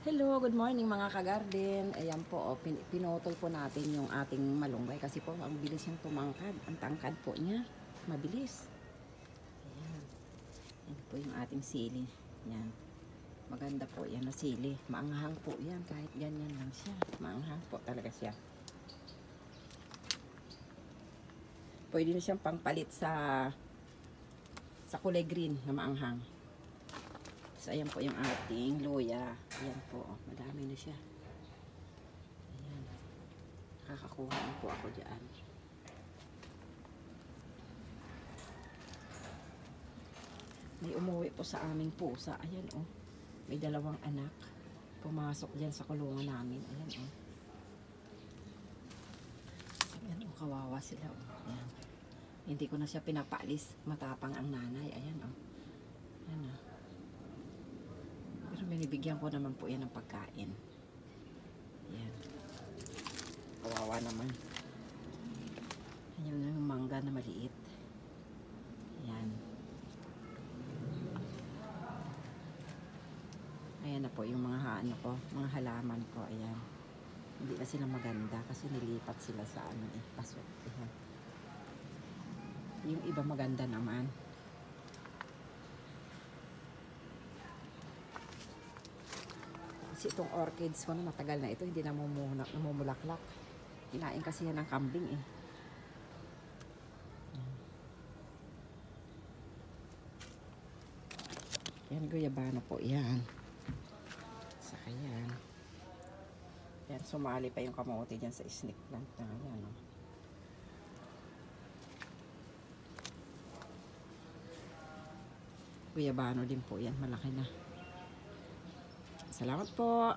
Hello, good morning mga ka-garden. Ayan po, pinutol po natin yung ating malunggay kasi po ang bilis niyang tumangkad. Ang tangkad po niya, mabilis. Ayan. Ayan po yung ating sili. Ayan. Maganda po yan na sili. Maanghang po yan kahit ganyan lang siya. Maanghang po talaga siya. Pwede na siyang pangpalit sa kulay green na maanghang. So, ayan po yung ating luya. Ayan po, madami na siya. Ayan. Nakakakuha na po ako dyan. May umuwi po sa aming pusa. Ayan oh. May dalawang anak. Pumasok dyan sa kulungan namin. Ayan oh. Ayan oh, kawawa sila oh. Ayan. Hindi ko na siya pinapaalis. Matapang ang nanay. Ayan oh. Ayan oh. Pero binibigyan ko naman po yan ng pagkain. Ayan. Kawawa naman. Ayan yung mangga na maliit. Ayan. Ayan na po yung mga ano ko, mga halaman ko. Ayan. Hindi na sila maganda kasi nilipat sila sa ano eh, pasok. Ayan. Yung iba maganda naman. Kasi itong orchids ko na matagal na ito, hindi namumulaklak. Kinain kasi yan ng kambing eh. Yan, guyabano po yan. Saka yan. Yan, sumali pa yung kamote dyan sa snake plant na yan. Oh. Guyabano din po yan, malaki na. Salamat po.